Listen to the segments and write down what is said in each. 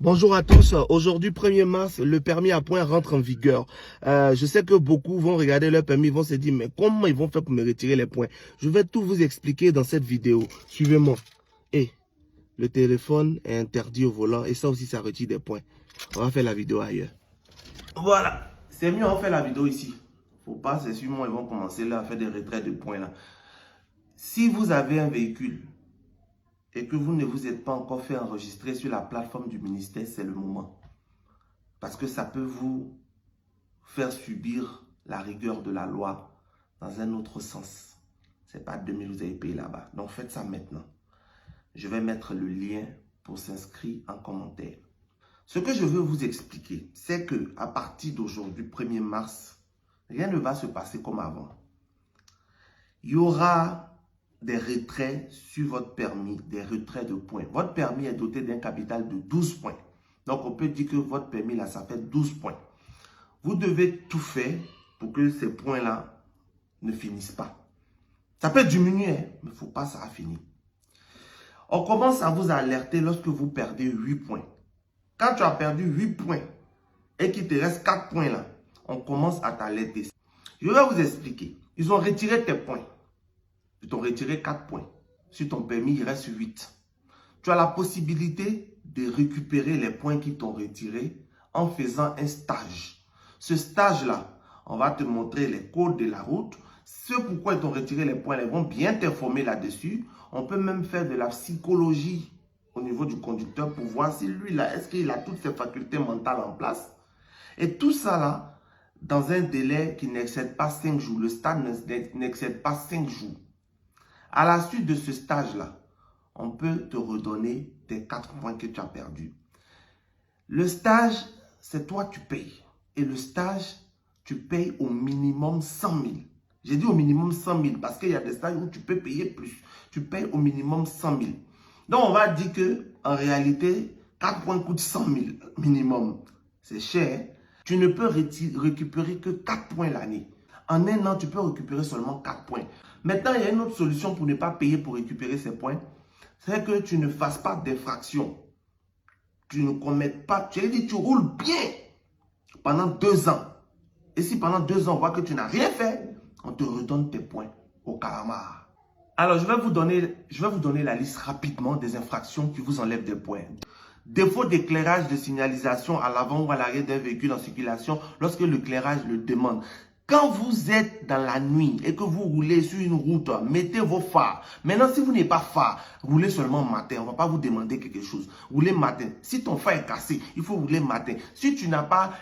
Bonjour à tous. Aujourd'hui, 1er mars, le permis à points rentre en vigueur. Je sais que beaucoup vont regarder leur permis, vont se dire, mais comment ils vont faire pour me retirer les points? Je vais tout vous expliquer dans cette vidéo. Suivez-moi. Et le téléphone est interdit au volant et ça aussi, ça retire des points. On va faire la vidéo ailleurs. Voilà. C'est mieux, on fait la vidéo ici. Faut pas, c'est sûrement, ils vont commencer là à faire des retraits de points là. Si vous avez un véhicule et que vous ne vous êtes pas encore fait enregistrer sur la plateforme du ministère, c'est le moment. Parce que ça peut vous faire subir la rigueur de la loi dans un autre sens. Ce n'est pas 2000 vous avez payé là-bas. Donc faites ça maintenant. Je vais mettre le lien pour s'inscrire en commentaire. Ce que je veux vous expliquer, c'est que à partir d'aujourd'hui, 1er mars, rien ne va se passer comme avant. Il y aura des retraits sur votre permis, des retraits de points. Votre permis est doté d'un capital de 12 points. Donc, on peut dire que votre permis, là, ça fait 12 points. Vous devez tout faire pour que ces points-là ne finissent pas. Ça peut diminuer, hein, mais il ne faut pas que ça finisse. On commence à vous alerter lorsque vous perdez 8 points. Quand tu as perdu 8 points et qu'il te reste 4 points là, on commence à t'alerter. Je vais vous expliquer. Ils ont retiré tes points. Ils t'ont retiré 4 points. Sur ton permis, il reste 8. Tu as la possibilité de récupérer les points qui t'ont retirés en faisant un stage. Ce stage-là, on va te montrer les codes de la route. Ce pourquoi ils t'ont retiré les points, ils vont bien t'informer là-dessus. On peut même faire de la psychologie au niveau du conducteur pour voir si lui-là, est-ce qu'il a toutes ses facultés mentales en place. Et tout ça là, dans un délai qui n'excède pas 5 jours. Le stage n'excède pas 5 jours. À la suite de ce stage-là, on peut te redonner tes 4 points que tu as perdus. Le stage, c'est toi tu payes. Et le stage, tu payes au minimum 100 000. J'ai dit au minimum 100 000 parce qu'il y a des stages où tu peux payer plus. Tu payes au minimum 100 000. Donc, on va dire qu'en réalité, 4 points coûtent 100 000 minimum. C'est cher. Tu ne peux récupérer que 4 points l'année. En un an, tu peux récupérer seulement 4 points. Maintenant, il y a une autre solution pour ne pas payer pour récupérer ces points. C'est que tu ne fasses pas d'infraction. Tu ne commettes pas. Tu as dit, tu roules bien pendant 2 ans. Et si pendant 2 ans, on voit que tu n'as rien fait, on te redonne tes points au calamar. Alors, je vais vous donner la liste rapidement des infractions qui vous enlèvent des points. Défaut d'éclairage de signalisation à l'avant ou à l'arrière d'un véhicule en circulation lorsque l'éclairage le demande. Quand vous êtes dans la nuit et que vous roulez sur une route, mettez vos phares. Maintenant, si vous n'avez pas phare, roulez seulement matin. On ne va pas vous demander quelque chose. Roulez matin. Si ton phare est cassé, il faut rouler matin. Si tu n'as pas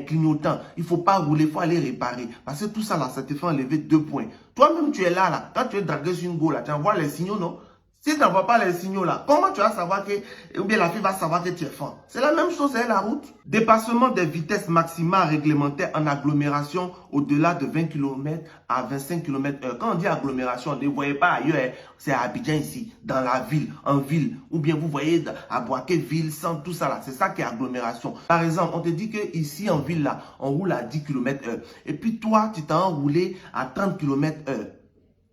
clignotant, il ne faut pas rouler, il faut aller réparer. Parce que tout ça, là, ça te fait enlever 2 points. Toi-même, tu es là. Quand tu es dragué sur une go, là, tu envoies les signaux, non? Si tu n'envoies pas les signaux là, comment tu vas savoir que, ou bien la fille va savoir que tu es fan? C'est la même chose, c'est la route. Dépassement des vitesses maximales réglementaires en agglomération au-delà de 20 km à 25 km/h. Quand on dit agglomération, ne voyez pas ailleurs, c'est à Abidjan ici, dans la ville, en ville. Ou bien vous voyez à Boaké-Ville, sans tout ça là. C'est ça qui est agglomération. Par exemple, on te dit que ici en ville là, on roule à 10 km/h. Et puis toi, tu t'es enroulé à 30 km/h.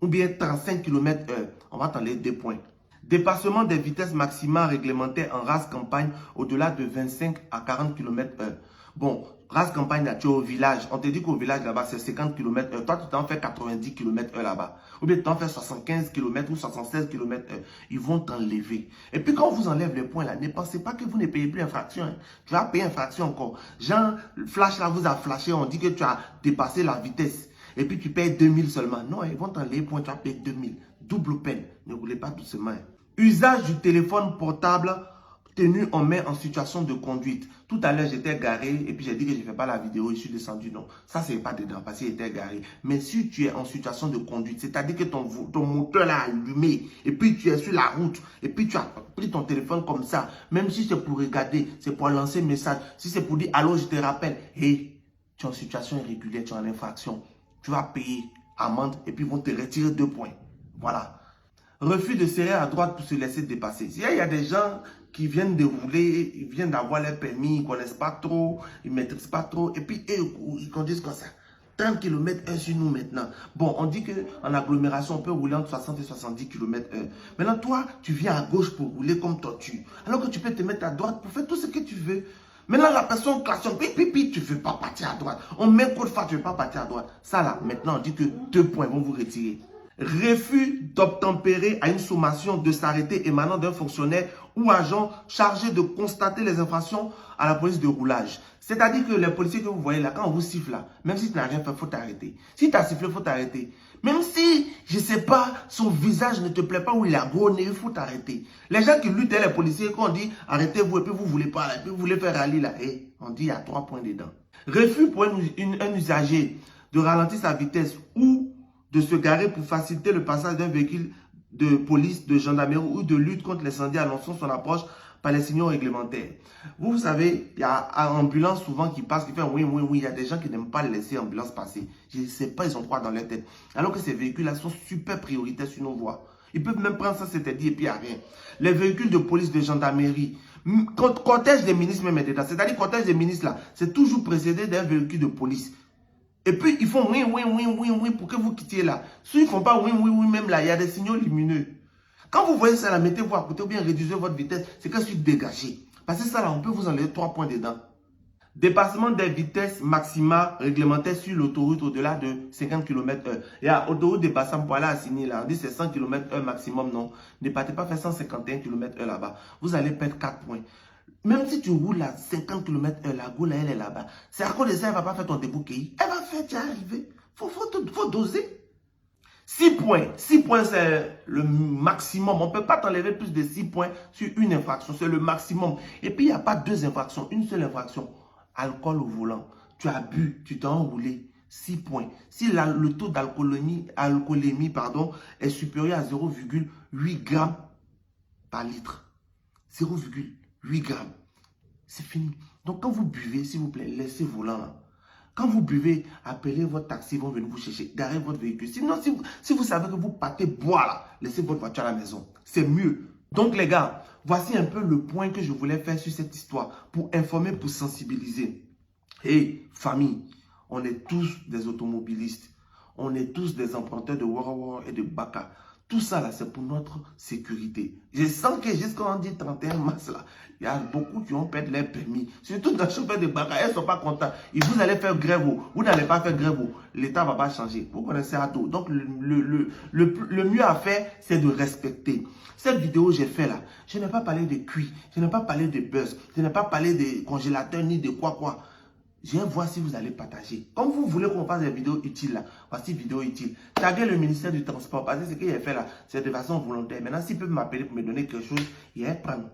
Ou bien 35 km/h, on va t'enlever 2 points. Dépassement des vitesses maximales réglementaires en race campagne au-delà de 25 à 40 km/h. Bon, race campagne, là, tu es au village. On te dit qu'au village, là-bas, c'est 50 km/h. Toi, tu t'en fais 90 km/h là-bas. Ou bien tu t'en fais 75 km ou 76 km/h. Ils vont t'enlever. Et puis, quand on vous enlève les points, là, ne pensez pas que vous ne payez plus infraction. Hein. Tu vas payer infraction encore. Jean, le flash, là, vous a flashé. On dit que tu as dépassé la vitesse. Et puis tu payes 2000 seulement. Non, ils vont t'enlever points, tu vas payer 2000. Double peine. Ne roulez pas doucement. Usage du téléphone portable tenu en main en situation de conduite. Tout à l'heure, j'étais garé et puis j'ai dit que je ne fais pas la vidéo, je suis descendu. Non, ça, c'est pas dedans parce qu'il était garé. Mais si tu es en situation de conduite, c'est-à-dire que ton moteur l'a allumé et puis tu es sur la route et puis tu as pris ton téléphone comme ça, même si c'est pour regarder, c'est pour lancer un message, si c'est pour dire « Allô, je te rappelle », hey, tu es en situation irrégulière, tu es en infraction. Tu vas payer amende et puis ils vont te retirer 2 points. Voilà. Refus de serrer à droite pour se laisser dépasser. Il y a des gens qui viennent de rouler, ils viennent d'avoir leur permis, ils ne connaissent pas trop, ils ne maîtrisent pas trop. Et puis ils conduisent comme ça. 30 km/h sur nous maintenant. Bon, on dit qu'en agglomération, on peut rouler entre 60 et 70 km/h. Maintenant, toi, tu viens à gauche pour rouler comme tortue. Alors que tu peux te mettre à droite pour faire tout ce que tu veux. Maintenant, la personne klaxonne, pipi, tu ne veux pas partir à droite. On met code phare, tu ne veux pas partir à droite. Ça là, maintenant, on dit que 2 points vont vous retirer. Refus d'obtempérer à une sommation de s'arrêter émanant d'un fonctionnaire ou agent chargé de constater les infractions à la police de roulage. C'est-à-dire que les policiers que vous voyez là, quand on vous siffle là, même si tu n'as rien fait, il faut t'arrêter. Si tu as sifflé, il faut t'arrêter. Même si, je ne sais pas, son visage ne te plaît pas ou il a gros nez, il faut t'arrêter. Les gens qui luttent, les policiers, quand on dit arrêtez-vous et puis vous ne voulez pas, et puis vous voulez faire rallye là, et on dit il y a 3 points dedans. Refus pour un usager de ralentir sa vitesse ou de se garer pour faciliter le passage d'un véhicule de police, de gendarmerie ou de lutte contre l'incendie annonçant son approche par les signaux réglementaires. Vous savez, il y a une ambulance souvent qui passe, qui fait oui, oui, oui. Il y a des gens qui n'aiment pas laisser l'ambulance passer. Je ne sais pas, ils ont quoi dans leur tête. Alors que ces véhicules-là sont super prioritaires sur nos voies. Ils peuvent même prendre ça, c'était dit, et puis il n'y a rien. Les véhicules de police, de gendarmerie, cortège des ministres même est dedans. C'est-à-dire cortège des ministres là, c'est toujours précédé d'un véhicule de police. Et puis, ils font oui, oui, oui, oui, oui pour que vous quittiez là. Ceux qui ne font pas oui, oui, oui, même là, il y a des signaux lumineux. Quand vous voyez ça là, mettez-vous à côté ou bien réduisez votre vitesse. C'est que je suis dégagé. Parce que ça là, on peut vous enlever 3 points dedans. Dépassement des vitesses maximales réglementaires sur l'autoroute au-delà de 50 km/h. Il y a autoroute dépassant pour aller à Signy là. On dit c'est 100 km/h maximum, non. Ne partez pas faire 151 km/h là-bas. Vous allez perdre 4 points. Même si tu roules à 50 km/h, la goule, elle est là-bas. C'est à cause de ça, elle ne va pas faire ton débouquet. Elle va faire, tu es arrivé. Faut doser. 6 points. 6 points, c'est le maximum. On ne peut pas t'enlever plus de 6 points sur une infraction. C'est le maximum. Et puis, il n'y a pas 2 infractions. Une seule infraction. Alcool au volant. Tu as bu, tu t'es enroulé. 6 points. Si le taux d'alcoolémie est supérieur à 0,8 grammes par litre. 0,8 grammes. C'est fini. Donc, quand vous buvez, s'il vous plaît, laissez volant là. Quand vous buvez, appelez votre taxi, ils vont venir vous chercher, garez votre véhicule. Sinon, si vous savez que vous partez boire là, laissez votre voiture à la maison. C'est mieux. Donc, les gars, voici un peu le point que je voulais faire sur cette histoire pour informer, pour sensibiliser. Et famille, on est tous des automobilistes. On est tous des emprunteurs de Wara et de Baka. Tout ça, là, c'est pour notre sécurité. Je sens que jusqu'à dit 31 mars, là, il y a beaucoup qui ont perdu leur permis. Surtout dans le chauffeur de Baka, elles ne sont pas contents. Et vous allez faire grève, vous n'allez pas faire grève. L'État ne va pas changer. Vous connaissez à tout. Donc, le mieux à faire, c'est de respecter. Cette vidéo que j'ai fait là, je n'ai pas parlé de cuit, je n'ai pas parlé de buzz, je n'ai pas parlé de congélateur ni de quoi. Je vais voir si vous allez partager. Comme vous voulez qu'on fasse des vidéos utiles là, voici vidéo utile. Taguez le ministère du Transport parce que ce qu'il a fait là, c'est de façon volontaire. Maintenant, s'il peut m'appeler pour me donner quelque chose, il va prendre.